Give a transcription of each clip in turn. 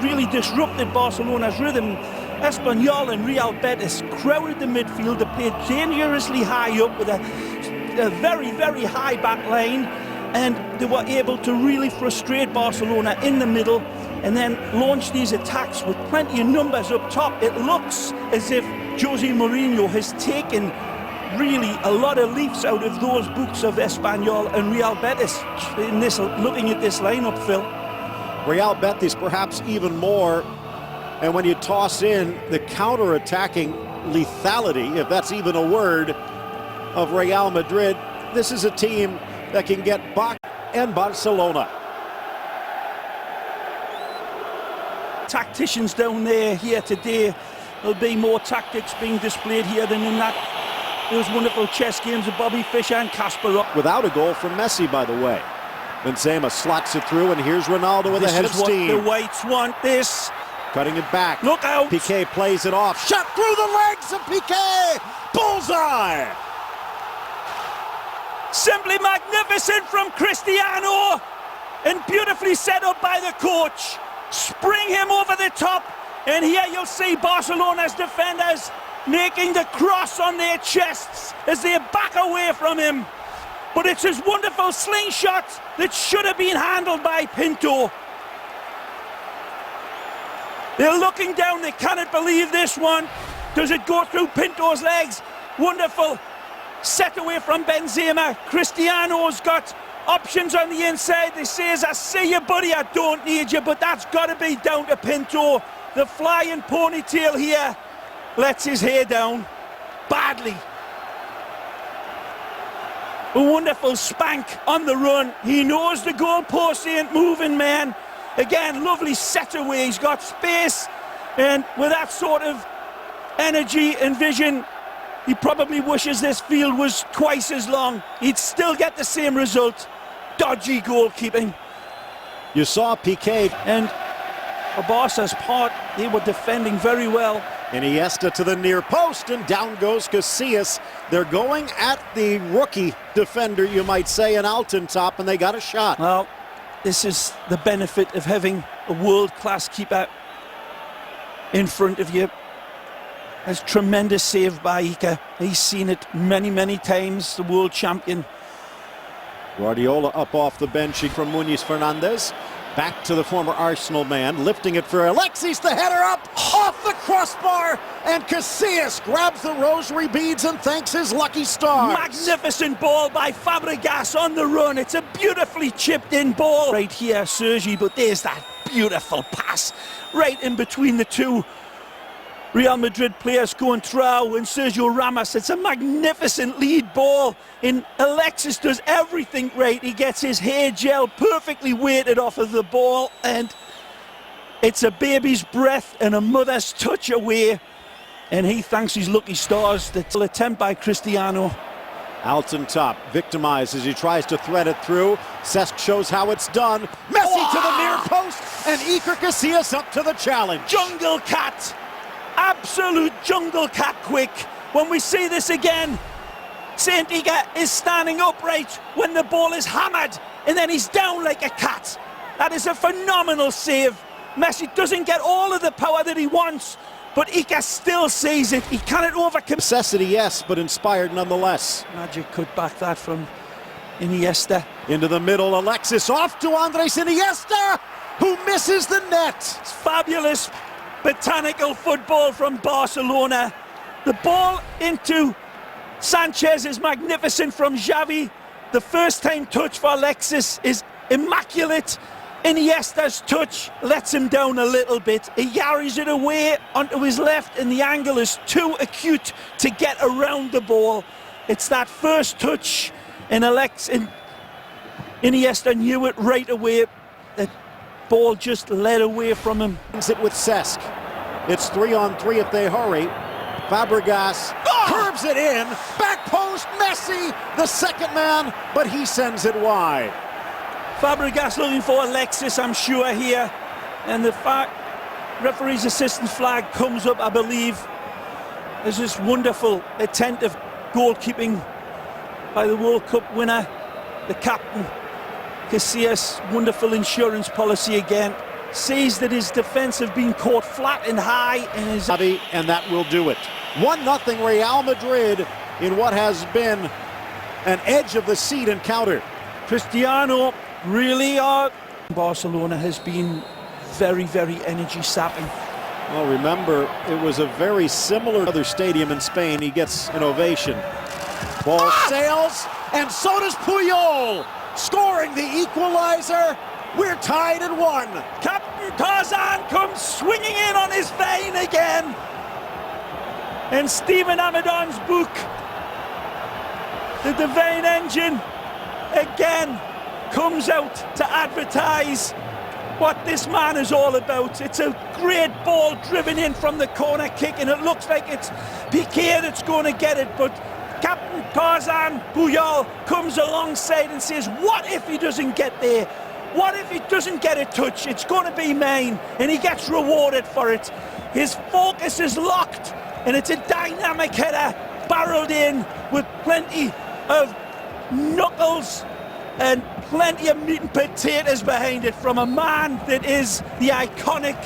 really disrupted Barcelona's rhythm. Espanyol and Real Betis crowded the midfield. They played dangerously high up with a very, very high back line, and they were able to really frustrate Barcelona in the middle and then launch these attacks with plenty of numbers up top. It looks as if Jose Mourinho has taken really a lot of leaps out of those books of Espanyol and Real Betis in this, looking at this lineup, Phil. Real Betis perhaps even more, and when you toss in the counter-attacking lethality, if that's even a word, of Real Madrid, this is a team that can get Bach and Barcelona. Tacticians down there here today. There'll be more tactics being displayed here than in those wonderful chess games of Bobby Fischer and Kasparov. Without a goal from Messi, by the way. Benzema slots it through, and here's Ronaldo with a head of steam. The Whites want this. Cutting it back. Look out. Piqué plays it off. Shot through the legs of Piqué. Bullseye. Simply magnificent from Cristiano, and beautifully set up by the coach. Spring him over the top, and here you'll see Barcelona's defenders making the cross on their chests as they back away from him. But it's his wonderful slingshot that should have been handled by Pinto. They're looking down, they cannot believe this one. Does it go through Pinto's legs? Wonderful set away from Benzema. Cristiano's got options on the inside. They says, I see you, buddy, I don't need you, but that's got to be down to Pinto. The flying ponytail here lets his hair down badly. A wonderful spank on the run. He knows the goalpost ain't moving, man. Again, lovely set away. He's got space, and with that sort of energy and vision, he probably wishes this field was twice as long. He'd still get the same result. Dodgy goalkeeping. You saw Piqué. And for Barca's part, they were defending very well. Iniesta to the near post, and down goes Casillas. They're going at the rookie defender, you might say, in Altintop, and they got a shot. Well, this is the benefit of having a world-class keeper in front of you. There's tremendous save by Kaka. He's seen it many, many times, the world champion. Guardiola up off the bench from Muniz Fernandez. Back to the former Arsenal man, lifting it for Alexis, the header up, off the crossbar, and Casillas grabs the rosary beads and thanks his lucky stars. Magnificent ball by Fabregas on the run. It's a beautifully chipped in ball. Right here, Sergi, but there's that beautiful pass right in between the two Real Madrid players, Coentrao and Sergio Ramos. It's a magnificent lead ball, and Alexis does everything right. He gets his hair gel perfectly weighted off of the ball, and it's a baby's breath and a mother's touch away, and he thanks his lucky stars. The attempt by Cristiano. Altintop victimized as he tries to thread it through. Cesc shows how it's done. Messi to the near post, and Iker Casillas up to the challenge. Jungle cat. Absolute jungle cat quick. When we see this again, Saint Iker is standing upright when the ball is hammered, and then he's down like a cat. That is a phenomenal save. Messi doesn't get all of the power that he wants, but Iker still sees it. He cannot overcome. Necessity, yes, but inspired nonetheless. Magic could back that from Iniesta. Into the middle, Alexis off to Andres Iniesta, who misses the net. It's fabulous botanical football from Barcelona. The ball into Sanchez is magnificent from Xavi. The first time touch for Alexis is immaculate. Iniesta's touch lets him down a little bit. He carries it away onto his left, and the angle is too acute to get around the ball. It's that first touch, and Iniesta knew it right away. The ball just led away from him. It with Cesc. It's 3-on-3 if they hurry. Fabregas curves it in. Back post, Messi, the second man, but he sends it wide. Fabregas looking for Alexis, I'm sure, here. And the referee's assistant flag comes up, I believe. There's this wonderful, attentive goalkeeping by the World Cup winner, the captain. Casillas, wonderful insurance policy again. sees that his defence have been caught flat and high, and that will do it. 1-0 Real Madrid in what has been an edge of the seat encounter. Cristiano really Barcelona has been very, very energy sapping. Well, remember, it was a very similar other stadium in Spain. He gets an ovation. Ball sails, and so does Puyol, scoring the equalizer. We're tied at 1. Captain Tarzan comes swinging in on his vein again. And Stephen Amadon's book, the vein engine, again comes out to advertise what this man is all about. It's a great ball driven in from the corner kick, and it looks like it's Piqué that's going to get it, but Captain Tarzan Puyol comes alongside and says, what if he doesn't get there? What if he doesn't get a touch? It's going to be mine, and he gets rewarded for it. His focus is locked, and it's a dynamic header barreled in with plenty of knuckles and plenty of meat and potatoes behind it from a man that is the iconic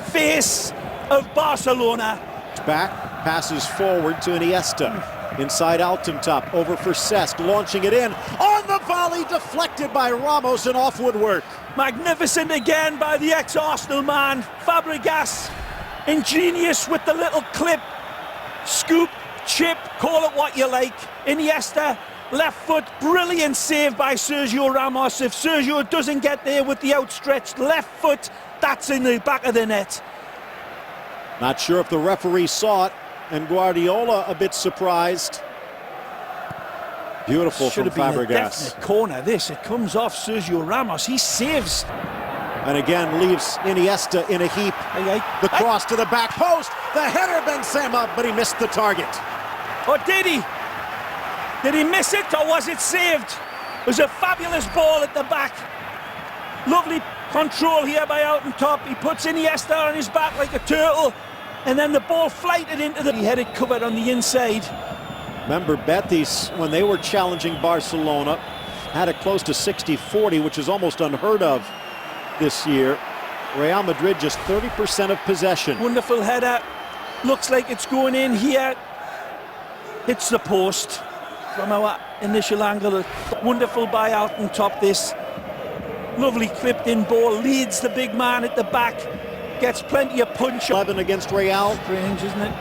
face of Barcelona. Back, passes forward to Iniesta. Inside Altintop, over for Cesc, launching it in. On the volley, deflected by Ramos and off woodwork. Magnificent again by the ex-Arsenal man. Fabregas, ingenious with the little clip, scoop, chip, call it what you like. Iniesta, left foot, brilliant save by Sergio Ramos. If Sergio doesn't get there with the outstretched left foot, that's in the back of the net. Not sure if the referee saw it, and Guardiola a bit surprised. Beautiful from Fabregas. Should have been a definite corner, this. It comes off Sergio Ramos. He saves. And again leaves Iniesta in a heap. The cross to the back post. The header, Benzema, but he missed the target. Or did he? Did he miss it, or was it saved? It was a fabulous ball at the back. Lovely control here by Altintop. He puts Iniesta on his back like a turtle, and then the ball flighted into the... He had it covered on the inside. Remember, Betis, when they were challenging Barcelona, had it close to 60-40, which is almost unheard of this year. Real Madrid just 30% of possession. Wonderful header. Looks like it's going in here. Hits the post from our initial angle. Wonderful by Altintop, this. Lovely clipped in ball, leads the big man at the back, gets plenty of punch. 11 against Real. Strange, isn't it?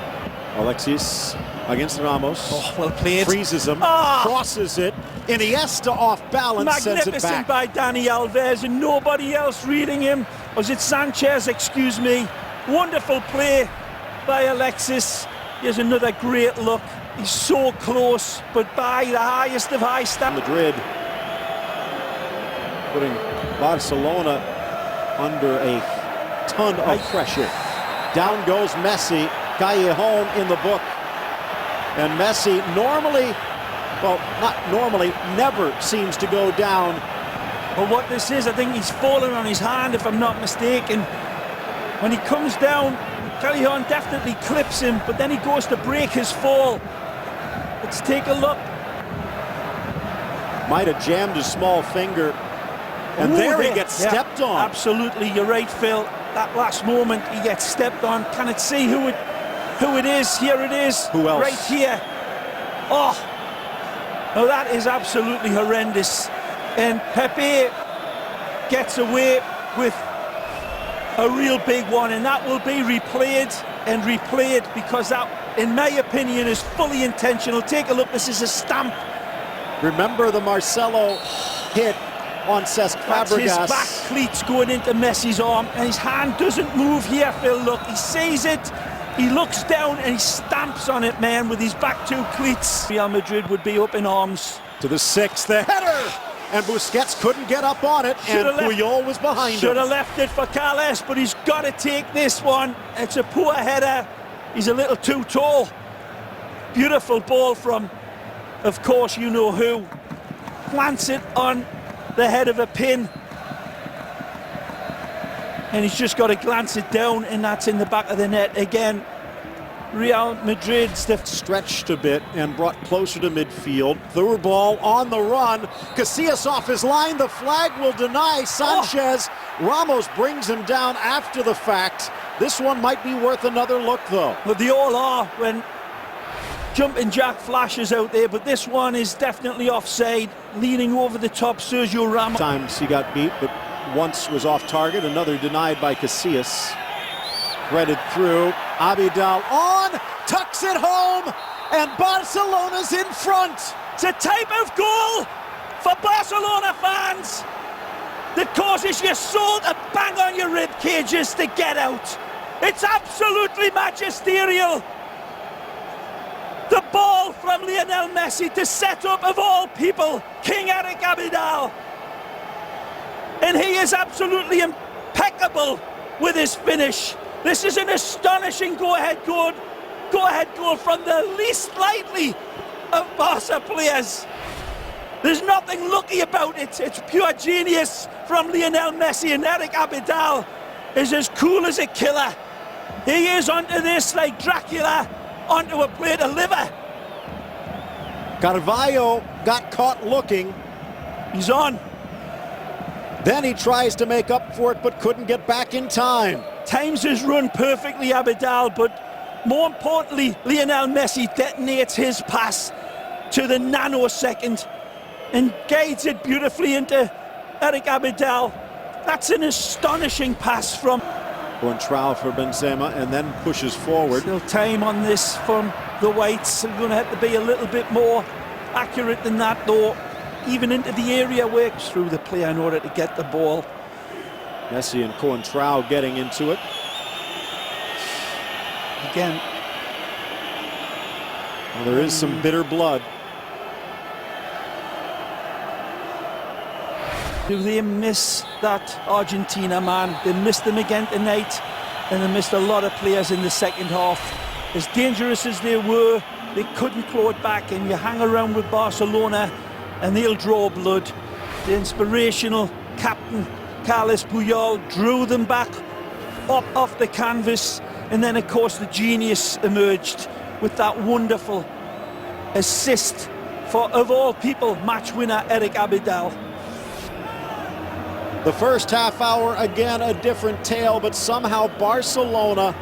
Alexis against Ramos. Oh, well played. Freezes him, crosses it. Iniesta off balance, sends it back. Magnificent by Dani Alves, and nobody else reading him. Was it Sanchez, excuse me. Wonderful play by Alexis. Here's another great look. He's so close, but by the highest of high standards. Madrid putting Barcelona under a ton of pressure. Down goes Messi, Callejon in the book. And Messi normally, well, not normally, never seems to go down. Well, what this is, I think he's fallen on his hand, if I'm not mistaken. When he comes down, Callejon definitely clips him, but then he goes to break his fall. Let's take a look. Might have jammed his small finger. And there he gets stepped on. Absolutely, you're right, Phil. That last moment, he gets stepped on. Can it see who it is? Here it is. Who else? Right here. Oh, no, that is absolutely horrendous. And Pepe gets away with a real big one, and that will be replayed and replayed, because that, in my opinion, is fully intentional. Take a look. This is a stamp. Remember the Marcelo hit on Cesc Fabregas. His back cleats going into Messi's arm, and his hand doesn't move here, Phil. Look, he sees it, he looks down, and he stamps on it, man, with his back two cleats. Real Madrid would be up in arms. To the sixth, the header! And Busquets couldn't get up on it, and Puyol was behind him. Should have left it for Callejon, but he's got to take this one. It's a poor header. He's a little too tall. Beautiful ball from, of course, you know who. Plants it on the head of a pin, and he's just got to glance it down, and that's in the back of the net again. Real Madrid's stretched a bit and brought closer to midfield. Through ball on the run. Casillas off his line. The flag will deny Sanchez. Ramos brings him down after the fact. This one might be worth another look, though. Well, they all are when jumping jack flashes out there, but this one is definitely offside. Leaning over the top, Sergio Ramos. Times he got beat, but once was off target. Another denied by Casillas. Threaded through. Abidal on, tucks it home, and Barcelona's in front. It's a type of goal for Barcelona fans that causes your soul to bang on your rib cages to get out. It's absolutely magisterial. The ball from Lionel Messi to set up, of all people, King Eric Abidal. And he is absolutely impeccable with his finish. This is an astonishing go-ahead goal from the least likely of Barca players. There's nothing lucky about it. It's pure genius from Lionel Messi, and Eric Abidal is as cool as a killer. He is onto this like Dracula onto a plate of liver. Carvalho got caught looking. He's on. Then he tries to make up for it, but couldn't get back in time. Times his run perfectly, Abidal, but more importantly, Lionel Messi detonates his pass to the nanosecond and guides it beautifully into Eric Abidal. That's an astonishing pass from Coentrao for Benzema, and then pushes forward. Still time on this from the Whites. They're going to have to be a little bit more accurate than that, though. Even into the area, works through the player in order to get the ball. Messi and Coentrao getting into it. Again. Well, there is some bitter blood. Do they miss that Argentina man? They missed them again tonight, and they missed a lot of players in the second half. As dangerous as they were, they couldn't claw it back, and you hang around with Barcelona and they'll draw blood. The inspirational captain, Carlos Puyol, drew them back up off the canvas, and then of course the genius emerged with that wonderful assist for, of all people, match winner Eric Abidal. The first half hour, again, a different tale, but somehow Barcelona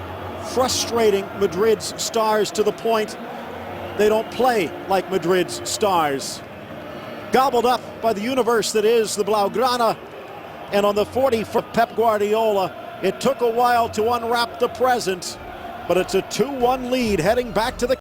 frustrating Madrid's stars to the point they don't play like Madrid's stars. Gobbled up by the universe that is the Blaugrana, and on the 40 for Pep Guardiola, it took a while to unwrap the present, but it's a 2-1 lead heading back to the